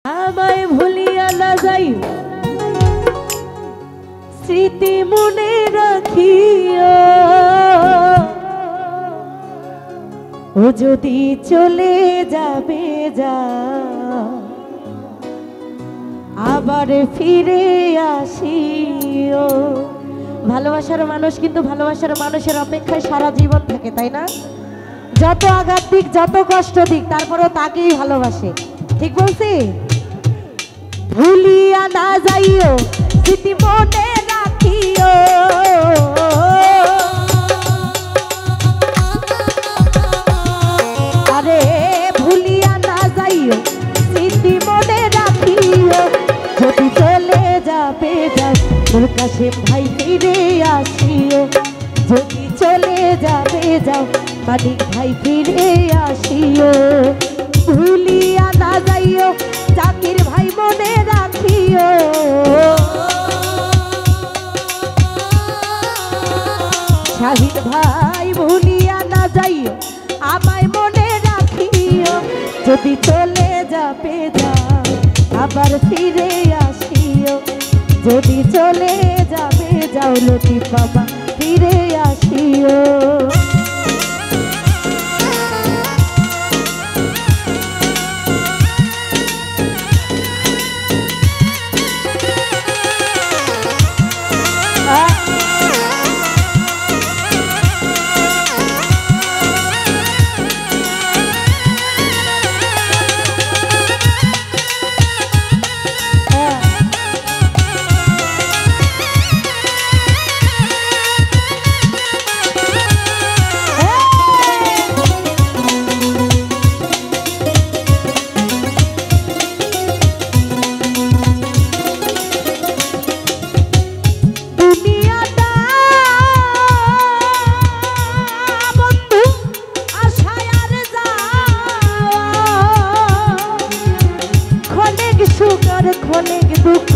আমায় ভুলিয়া না যাই স্মৃতি মনে রাখিও ও যদি চলে যাবে যা আবার ফিরে আসিও। ভালোবাসার মানুষ কিন্তু ভালোবাসার মানুষের অপেক্ষায় সারা জীবন থাকে, তাই না? যত আঘাত দিক যত কষ্ট দিক তারপরেও তাকেই ভালোবাসে, ঠিক বলছি? ভুলিয়া না যাইও স্মৃতি মনে রাখিও আরে ভুলিয়া না যাইও স্মৃতি মনে রাখিও যদি চলে যাবে যাও তোর কাছে ভাই ফিরে আসিও যদি চলে যাবে যাও মানিক ভাই ফিরে আসিও। ভুলিয়া না যাইও জাকির ভাই মনে রাখিও শাহিদ ভাই ভুলিয়া না যাইও আমায় মনে রাখিও যদি চলে যাবে যাও আবার ফিরে আসিও যদি চলে যাবে যাও লতিফ বাবা ফিরে আসিও। অনেক দুঃখ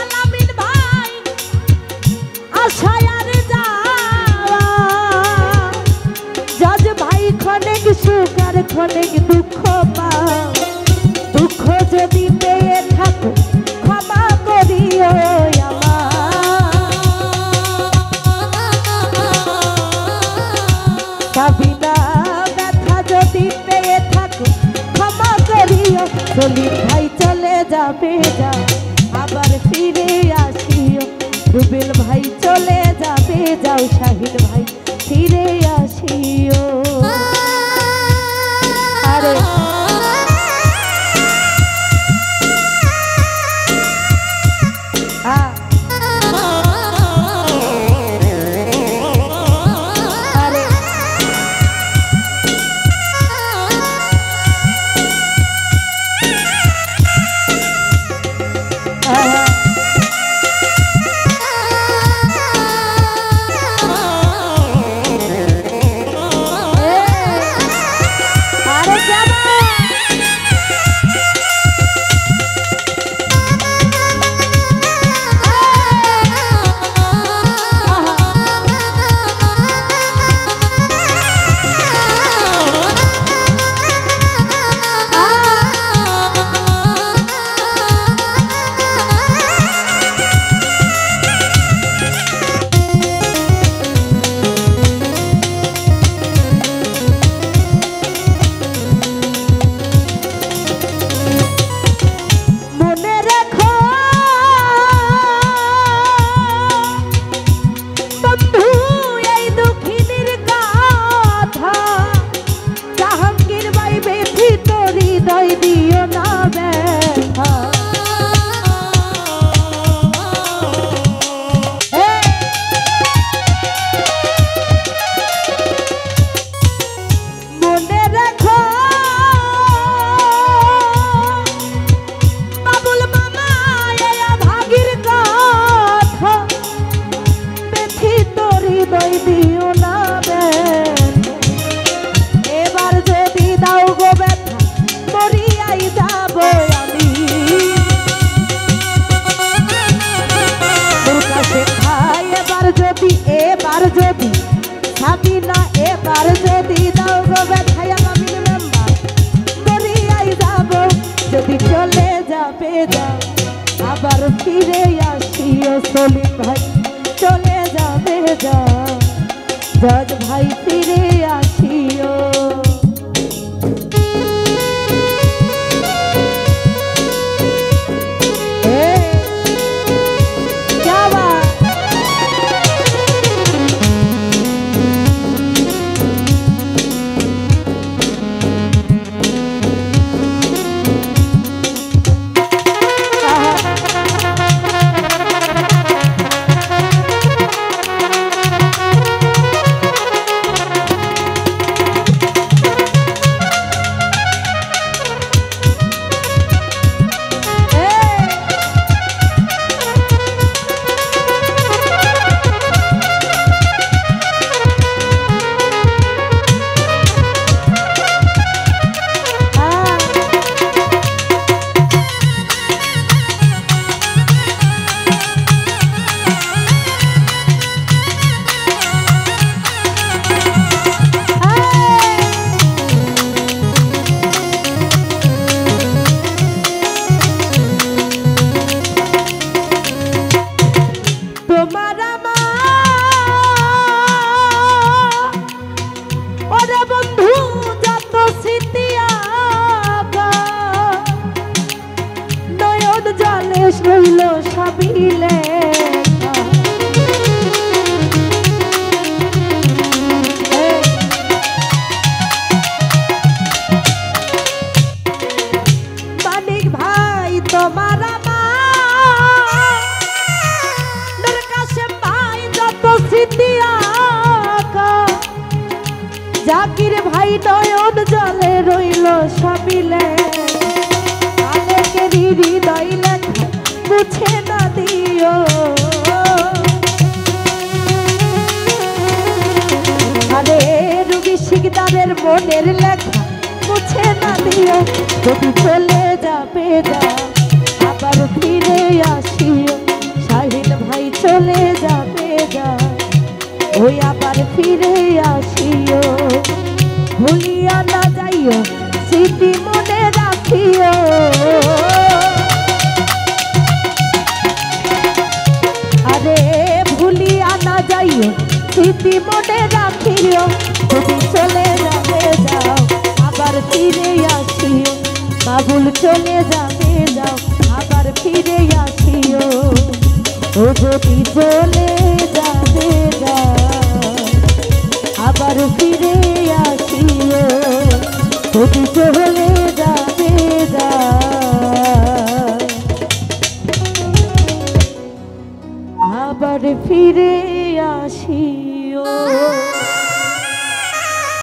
আলামিন ভাই আশায় আর যাওয়া জজ ভাই ক্ষণিক সুখ আর ক্ষণিক দুঃখ পাওয়া দুঃখ যদি পেয়ে থাকো ক্ষমা করিও সাবিনা ব্যথা যদি পেয়ে থাকো ক্ষমা করিও সলিম ভাই চলে যাবে যাও আবার ফিরে আসিও রুবেল ভাই চলে যাবে যাও শাহিদ ভাই ফিরে আসিও। আরে যাও আবার ফিরে আসিও সলিম ভাই চলে যাবে যাও জজ ভাই ফিরে আসিও রইল সাবিলে মানিক ভাই তোমার আমার কাছে ভাই যত স্মৃতি আঁকা জাকির ভাই নয়ন জলে রইল সাবিলে হৃদয় লেখা মুছে না দিও আরে রুগী শিকদারের মনের লেখা মুছে না দিও যদি চলে যাবে যা আবার ফিরে আসিও শাহিন ভাই চলে যাবে যা ওই আবার ফিরে আসিও ভুলিয়া না যাইও স্মৃতি মনে রাখিও যাইও স্মৃতি মনে রাখিও যদি চলে যাবে যাও আবার ফিরে আসিও বাবুল চলে যাবে যাও আবার ফিরে আসিও ও যদি চলে যাবে যাও আবার ফিরে আসিও যদি চলে যাবে যাও আবার ফিরে আসিও।